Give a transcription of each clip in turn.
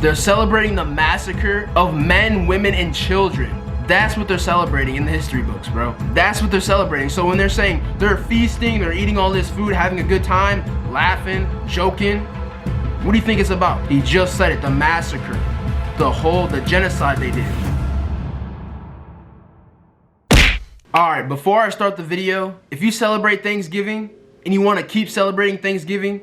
They're celebrating the massacre of men, women, and children. That's what they're celebrating in the history books, bro. That's what they're celebrating. So when they're saying they're feasting, they're eating all this food, having a good time, laughing, joking, what do you think it's about? He just said it, the massacre, the genocide they did. Alright, before I start the video, if you celebrate Thanksgiving and you want to keep celebrating Thanksgiving,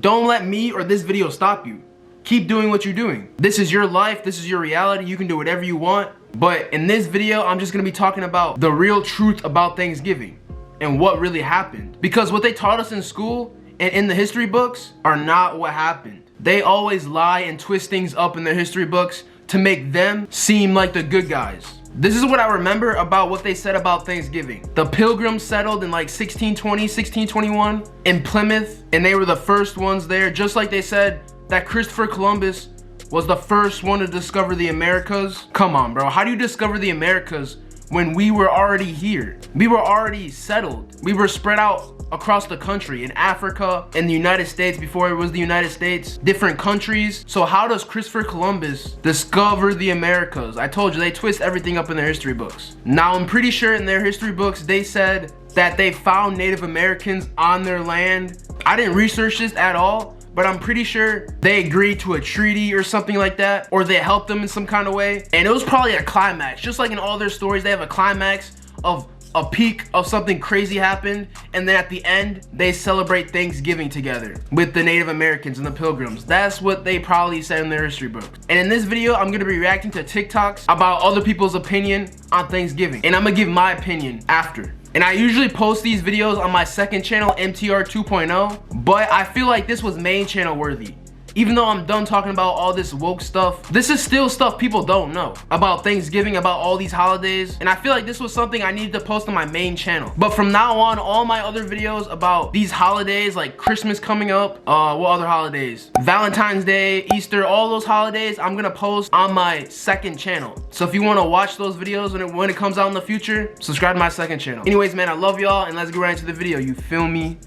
don't let me or this video stop you. Keep doing what you're doing. This is your life, this is your reality, you can do whatever you want. But in this video, I'm just gonna be talking about the real truth about Thanksgiving and what really happened. Because what they taught us in school and in the history books are not what happened. They always lie and twist things up in their history books to make them seem like the good guys. This is what I remember about what they said about Thanksgiving. The Pilgrims settled in like 1620, 1621 in Plymouth, and they were the first ones there, just like they said that Christopher Columbus was the first one to discover the Americas. Come on, bro. How do you discover the Americas when we were already here? We were already settled. We were spread out across the country, in Africa, in the United States before it was the United States, different countries. So how does Christopher Columbus discover the Americas? I told you, they twist everything up in their history books. Now, I'm pretty sure in their history books, they said that they found Native Americans on their land. I didn't research this at all, but I'm pretty sure they agreed to a treaty or something like that, or they helped them in some kind of way. And it was probably a climax. Just like in all their stories, they have a climax of a peak of something crazy happened, and then at the end, they celebrate Thanksgiving together with the Native Americans and the Pilgrims. That's what they probably said in their history books. And in this video, I'm gonna be reacting to TikToks about other people's opinion on Thanksgiving. And I'm gonna give my opinion after. And I usually post these videos on my second channel, MTR 2.0, but I feel like this was main channel worthy. Even though I'm done talking about all this woke stuff, this is still stuff people don't know about Thanksgiving, about all these holidays. And I feel like this was something I needed to post on my main channel. But from now on, all my other videos about these holidays, like Christmas coming up, what other holidays? Valentine's Day, Easter, all those holidays, I'm gonna post on my second channel. So if you wanna watch those videos when it comes out in the future, subscribe to my second channel. Anyways, man, I love y'all, and let's get right into the video, you feel me?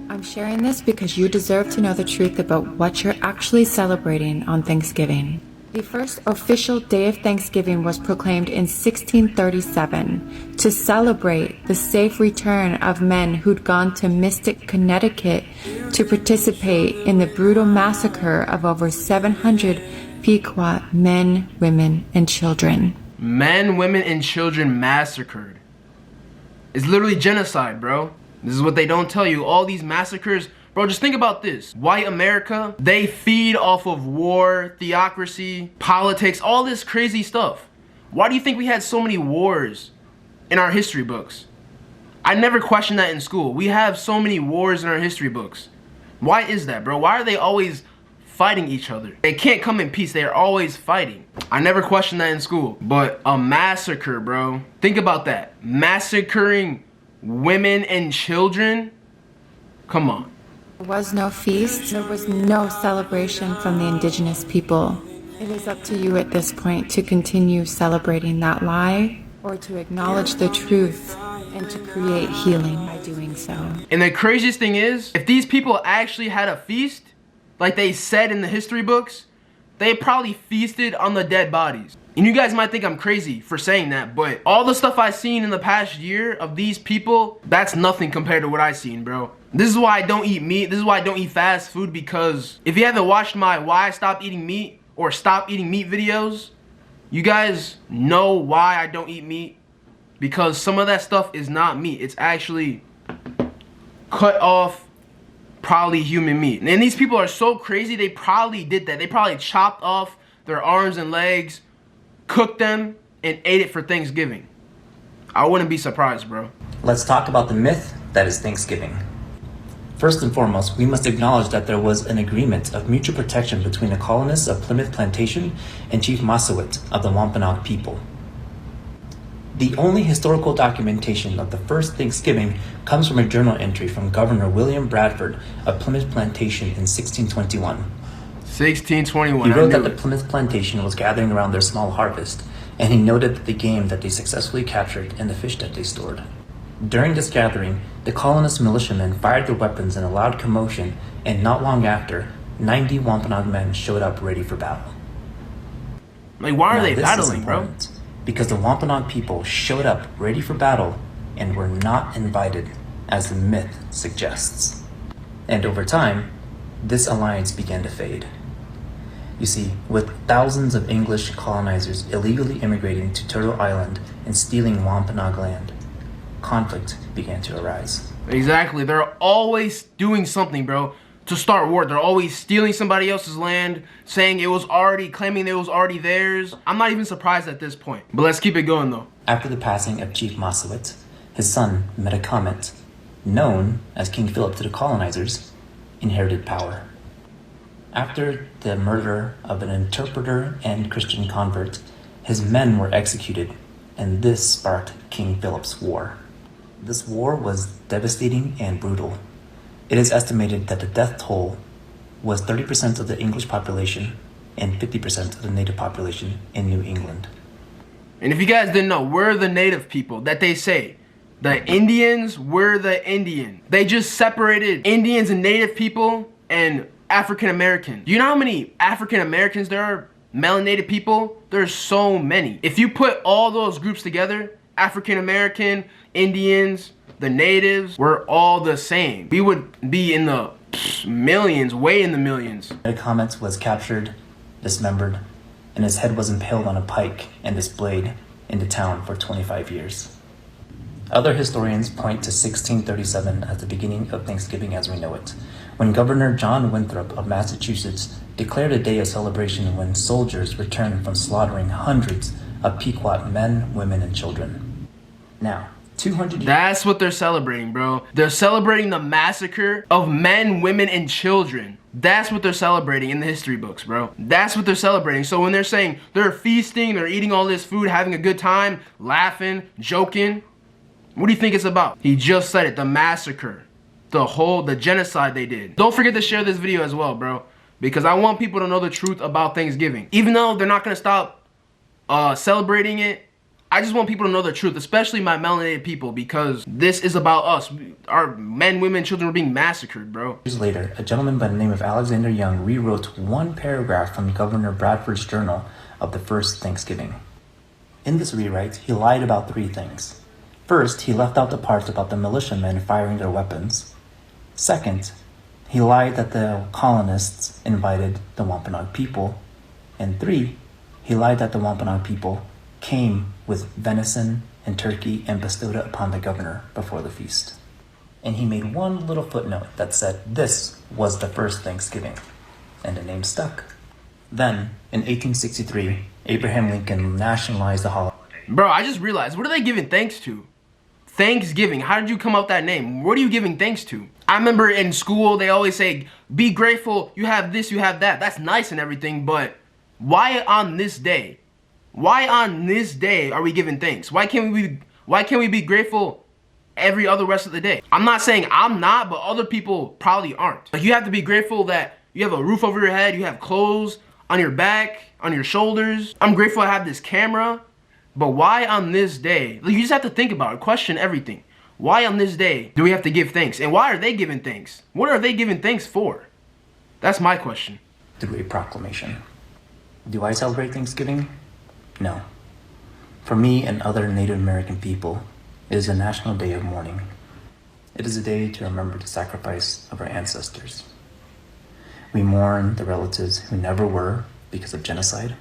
I'm sharing this because you deserve to know the truth about what you're actually celebrating on Thanksgiving. The first official day of Thanksgiving was proclaimed in 1637 to celebrate the safe return of men who'd gone to Mystic, Connecticut to participate in the brutal massacre of over 700 Pequot men, women, and children. Men, women, and children massacred. It's literally genocide, bro. This is what they don't tell you. All these massacres, bro, just think about this. White America, they feed off of war, theocracy, politics, all this crazy stuff. Why do you think we had so many wars in our history books? I never questioned that in school. We have so many wars in our history books. Why is that, bro? Why are they always fighting each other? They can't come in peace. They are always fighting. I never questioned that in school. But a massacre, bro. Think about that. Massacring women and children? Come on. There was no feast. There was no celebration from the indigenous people. It is up to you at this point to continue celebrating that lie or to acknowledge the truth and to create healing by doing so. And the craziest thing is, if these people actually had a feast, like they said in the history books, they probably feasted on the dead bodies. And you guys might think I'm crazy for saying that, but all the stuff I've seen in the past year of these people, that's nothing compared to what I've seen, bro. This is why I don't eat meat. This is why I don't eat fast food, because if you haven't watched my why I stopped eating meat or stop eating meat videos, you guys know why I don't eat meat. Because some of that stuff is not meat. It's actually cut off probably human meat. And these people are so crazy, they probably did that. They probably chopped off their arms and legs, cooked them, and ate it for Thanksgiving. I wouldn't be surprised, bro. Let's talk about the myth that is Thanksgiving. First and foremost, we must acknowledge that there was an agreement of mutual protection between the colonists of Plymouth Plantation and Chief Massawit of the Wampanoag people. The only historical documentation of the first Thanksgiving comes from a journal entry from Governor William Bradford of Plymouth Plantation in 1621. 1621. He wrote that the Plymouth Plantation was gathering around their small harvest, and he noted the game that they successfully captured and the fish that they stored. During this gathering, The colonist militiamen fired their weapons in a loud commotion, and not long after, 90 Wampanoag men showed up ready for battle. Like, why are they This is battling, bro? important, because the Wampanoag people showed up ready for battle and were not invited, as the myth suggests. And over time, this alliance began to fade. You see, with thousands of English colonizers illegally immigrating to Turtle Island and stealing Wampanoag land, conflict began to arise. Exactly. They're always doing something, bro, to start war. They're always stealing somebody else's land, saying it was already, claiming it was already theirs. I'm not even surprised at this point. But let's keep it going, though. After the passing of Chief Massawit, his son, Metacomet, known as King Philip to the colonizers, inherited power. After the murder of an interpreter and Christian convert, his men were executed, and this sparked King Philip's War. This war was devastating and brutal. It is estimated that the death toll was 30% of the English population and 50% of the native population in New England. And if you guys didn't know, we're the native people that they say. The Indians, we're the Indian. They just separated Indians and native people and African American. Do you know how many African Americans there are? Melanated people? There's so many. If you put all those groups together, African American, Indians, the natives, we're all the same. We would be in the millions, way in the millions. Metacomet was captured, dismembered, and his head was impaled on a pike and displayed in the town for 25 years. Other historians point to 1637 as the beginning of Thanksgiving as we know it, when Governor John Winthrop of Massachusetts declared a day of celebration when soldiers returned from slaughtering hundreds of Pequot men, women, and children. Now, 200 years... That's what they're celebrating, bro. They're celebrating the massacre of men, women, and children. That's what they're celebrating in the history books, bro. That's what they're celebrating. So when they're saying they're feasting, they're eating all this food, having a good time, laughing, joking, what do you think it's about? He just said it, the massacre. The genocide they did. Don't forget to share this video as well, bro. Because I want people to know the truth about Thanksgiving. Even though they're not gonna stop celebrating it, I just want people to know the truth, especially my melanated people, because this is about us. Our men, women, children are being massacred, bro. Years later, a gentleman by the name of Alexander Young rewrote one paragraph from Governor Bradford's journal of the first Thanksgiving. In this rewrite, he lied about three things. First, he left out the parts about the militiamen firing their weapons. Second, he lied that the colonists invited the Wampanoag people. And three, he lied that the Wampanoag people came with venison and turkey and bestowed it upon the governor before the feast. And he made one little footnote that said this was the first Thanksgiving, and the name stuck. Then, in 1863, Abraham Lincoln nationalized the holiday. Bro, I just realized, what are they giving thanks to? Thanksgiving. How did you come up with that name? What are you giving thanks to? I remember in school, they always say, be grateful, you have this, you have that. That's nice and everything, but why on this day? Why on this day are we giving thanks? Why can't we be grateful every other rest of the day? I'm not saying I'm not, but other people probably aren't. Like, you have to be grateful that you have a roof over your head, you have clothes on your back, on your shoulders. I'm grateful I have this camera, but why on this day? Like, you just have to think about it, question everything. Why on this day do we have to give thanks? And why are they giving thanks? What are they giving thanks for? That's my question. Through a proclamation. Do I celebrate Thanksgiving? No. For me and other Native American people, it is a national day of mourning. It is a day to remember the sacrifice of our ancestors. We mourn the relatives who never were because of genocide.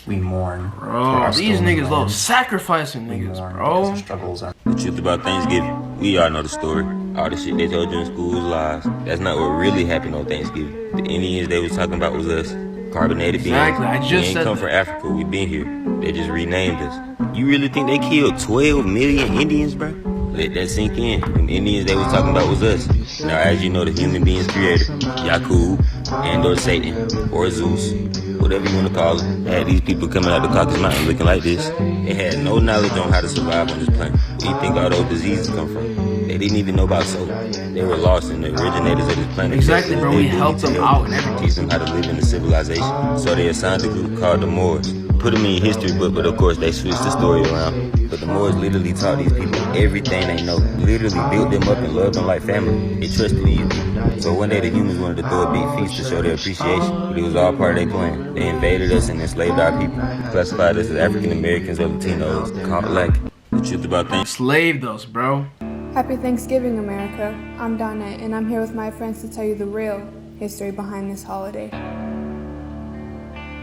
We mourn for our these stolen niggas love lands. sacrificing We niggas, mourn bro. because our struggles are... The truth about Thanksgiving, we all know the story. All the shit they told you in school was lies. That's not what really happened on Thanksgiving. The Indians they was talking about was us. Carbonated beans. Exactly, I we just ain't said come that. from Africa, we been here. They just renamed us. You really think they killed 12 million Indians, bro? Let that sink in. Them Indians they was talking about was us. Now, as you know, the human beings creator, Yakub, and or Satan, or Zeus, whatever you want to call it, had these people coming out the Caucasus Mountain looking like this. They had no knowledge on how to survive on this planet. Where you think all those diseases come from? They didn't even know about soap. They were lost and the originators of this planet. Exactly, bro. They We do helped need to them help out and everything. teach them how to live in the civilization. So they assigned a group called the Moors. Put them in your history book, but of course they switched the story around. But the Moors literally taught these people everything they know. Literally built them up and loved them like family. They trusted these people. So one day the humans wanted to throw a big feast to show their appreciation, but it was all part of their plan. They invaded us and enslaved our people. Classified us as African Americans or Latinos, called black. The truth about things. Slaved us, bro. Happy Thanksgiving, America. I'm Donna, and I'm here with my friends to tell you the real history behind this holiday.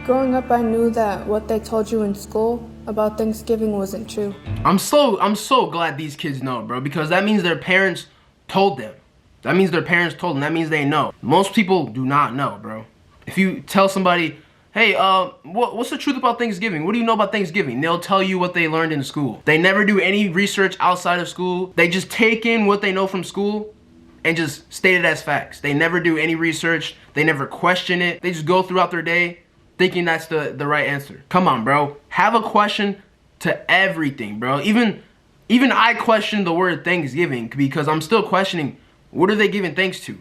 Growing up, I knew that what they told you in school about Thanksgiving wasn't true. I'm so glad these kids know, bro, because that means their parents told them. That means their parents told them. That means they know. Most people do not know, bro. If you tell somebody, hey, what's the truth about Thanksgiving? What do you know about Thanksgiving? They'll tell you what they learned in school. They never do any research outside of school. They just take in what they know from school and just state it as facts. They never do any research. They never question it. They just go throughout their day thinking that's the right answer. Come on, bro. Have a question to everything, bro. Even I question the word Thanksgiving because I'm still questioning, what are they giving thanks to?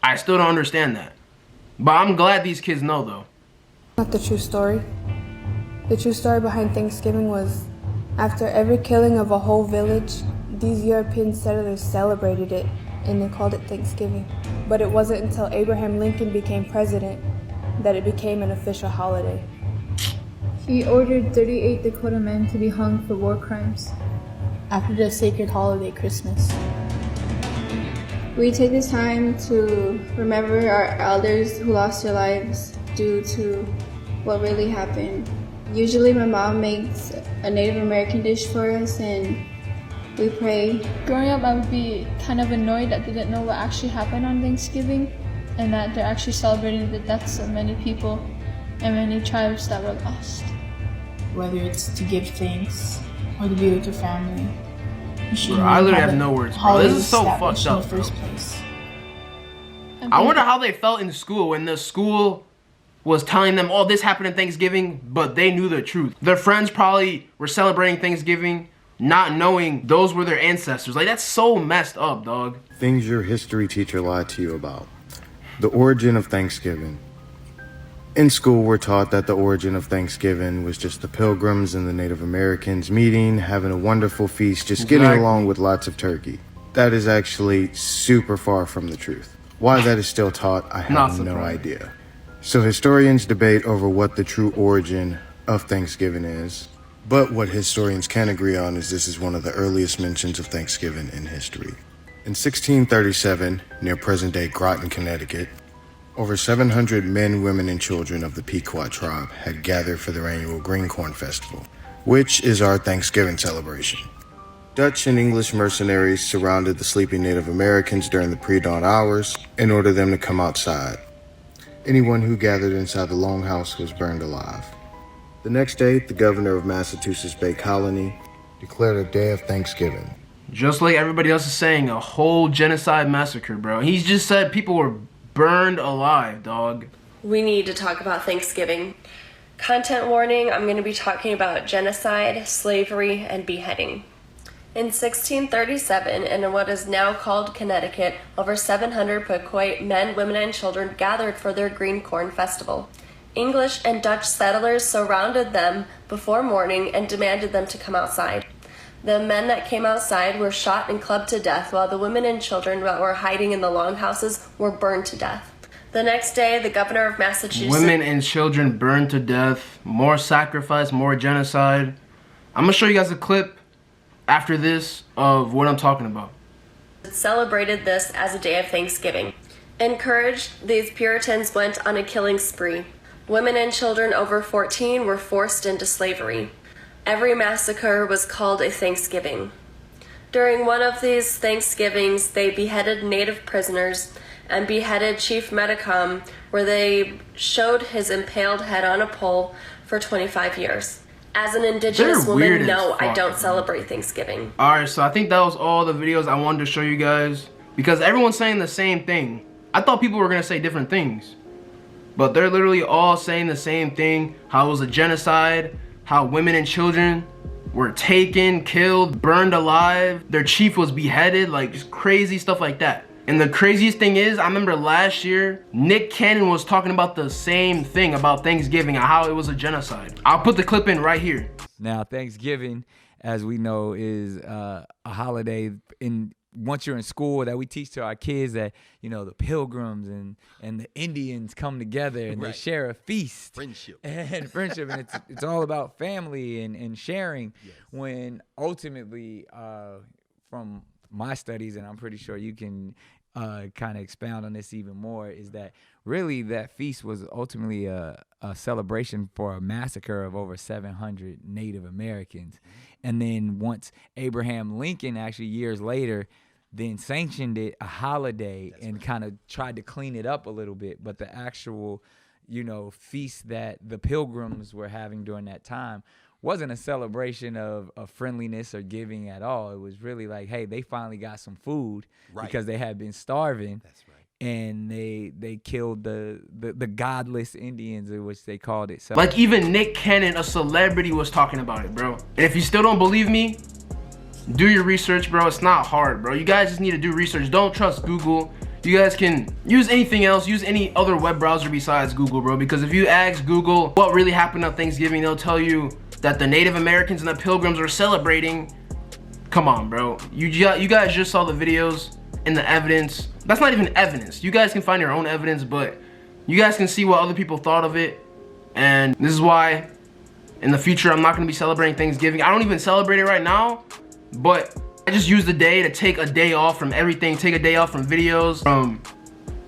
I still don't understand that. But I'm glad these kids know, though. Not the true story. The true story behind Thanksgiving was, after every killing of a whole village, these European settlers celebrated it, and they called it Thanksgiving. But it wasn't until Abraham Lincoln became president that it became an official holiday. He ordered 38 Dakota men to be hung for war crimes. After the sacred holiday Christmas. We take this time to remember our elders who lost their lives due to what really happened. Usually my mom makes a Native American dish for us and we pray. Growing up, I would be kind of annoyed that they didn't know what actually happened on Thanksgiving and that they're actually celebrating the deaths of many people and many tribes that were lost. Whether it's to give thanks or to be with your family. Bro, I literally have no words, bro. This is so fucked up, bro. I wonder how they felt in school when the school was telling them, oh, this happened in Thanksgiving, but they knew the truth. Their friends probably were celebrating Thanksgiving, not knowing those were their ancestors. Like, that's so messed up, dog. Things your history teacher lied to you about. The origin of Thanksgiving. In school, we're taught that the origin of Thanksgiving was just the Pilgrims and the Native Americans meeting, having a wonderful feast, just getting along with lots of turkey. That is actually super far from the truth. Why that is still taught, I have no idea. So historians debate over what the true origin of Thanksgiving is. But what historians can agree on is this is one of the earliest mentions of Thanksgiving in history. In 1637, near present-day Groton, Connecticut, over 700 men, women, and children of the Pequot tribe had gathered for their annual Green Corn Festival, which is our Thanksgiving celebration. Dutch and English mercenaries surrounded the sleeping Native Americans during the pre-dawn hours and ordered them to come outside. Anyone who gathered inside the longhouse was burned alive. The next day, the governor of Massachusetts Bay Colony declared a day of Thanksgiving. Just like everybody else is saying, a whole genocide massacre, bro. He just said people were burned alive, dog. We need to talk about Thanksgiving. Content warning, I'm going to be talking about genocide, slavery, and beheading. In 1637, in what is now called Connecticut, over 700 Pequot men, women, and children gathered for their Green Corn Festival. English and Dutch settlers surrounded them before morning and demanded them to come outside. The men that came outside were shot and clubbed to death, while the women and children that were hiding in the longhouses were burned to death. The next day, the governor of Massachusetts... Women and children burned to death. More sacrifice, more genocide. I'm going to show you guys a clip after this of what I'm talking about. ...celebrated this as a day of Thanksgiving. Encouraged, these Puritans went on a killing spree. Women and children over 14 were forced into slavery. Every massacre was called a Thanksgiving. During one of these Thanksgivings, they beheaded native prisoners and beheaded Chief Metacom, where they showed his impaled head on a pole for 25 years. As an indigenous woman, no, I don't celebrate Thanksgiving. Alright, so I think that was all the videos I wanted to show you guys, because everyone's saying the same thing. I thought people were going to say different things, but they're literally all saying the same thing, how it was a genocide, how women and children were taken, killed, burned alive, their chief was beheaded, like just crazy stuff like that. And the craziest thing is, I remember last year, Nick Cannon was talking about the same thing about Thanksgiving and how it was a genocide. I'll put the clip in right here. Now, Thanksgiving, as we know, is a holiday once you're in school that we teach to our kids that, you know, the Pilgrims and the Indians come together and they share a feast. Friendship. And it's all about family and sharing. Yes. When ultimately, from my studies, and I'm pretty sure you can kind of expound on this even more, is that really that feast was ultimately a celebration for a massacre of over 700 Native Americans. And then once Abraham Lincoln, actually years later, then sanctioned it a holiday and kind of tried to clean it up a little bit. But the actual, you know, feast that the Pilgrims were having during that time wasn't a celebration of friendliness or giving at all. It was really like, hey, they finally got some food because they had been starving. That's right. And they killed the godless Indians, which they called it. So, like, even Nick Cannon, a celebrity, was talking about it, bro. And if you still don't believe me, do your research, bro. It's not hard, bro. You guys just need to do research. Don't trust Google. You guys can use anything else. Use any other web browser besides Google, bro. Because if you ask Google what really happened on Thanksgiving, they'll tell you that the Native Americans and the Pilgrims are celebrating. Come on, bro. You guys just saw the videos and the evidence. That's not even evidence. You guys can find your own evidence, but you guys can see what other people thought of it. And this is why in the future I'm not going to be celebrating Thanksgiving. I don't even celebrate it right now, but I just use the day to take a day off from everything, take a day off from videos, from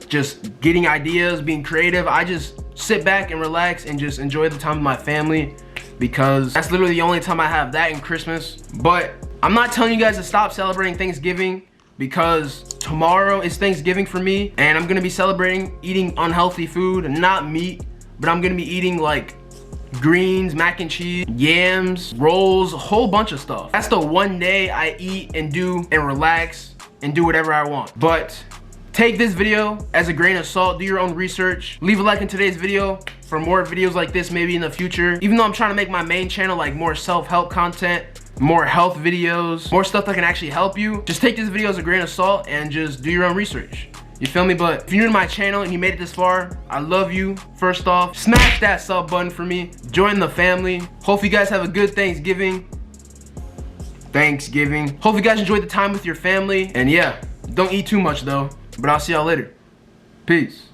just getting ideas, being creative. I just sit back and relax and just enjoy the time with my family, because that's literally the only time I have that, in Christmas. But I'm not telling you guys to stop celebrating Thanksgiving, because tomorrow is Thanksgiving for me, and I'm gonna be celebrating eating unhealthy food, not meat, but I'm gonna be eating like greens, mac and cheese, yams, rolls, a whole bunch of stuff. That's the one day I eat and do and relax and do whatever I want. But take this video as a grain of salt, do your own research. Leave a like in today's video for more videos like this maybe in the future. Even though I'm trying to make my main channel like more self-help content, more health videos, more stuff that can actually help you, just take this video as a grain of salt and just do your own research. You feel me? But if you're new to my channel and you made it this far, I love you. First off, smash that sub button for me. Join the family. Hope you guys have a good Thanksgiving. Hope you guys enjoyed the time with your family. And yeah, don't eat too much though. But I'll see y'all later. Peace.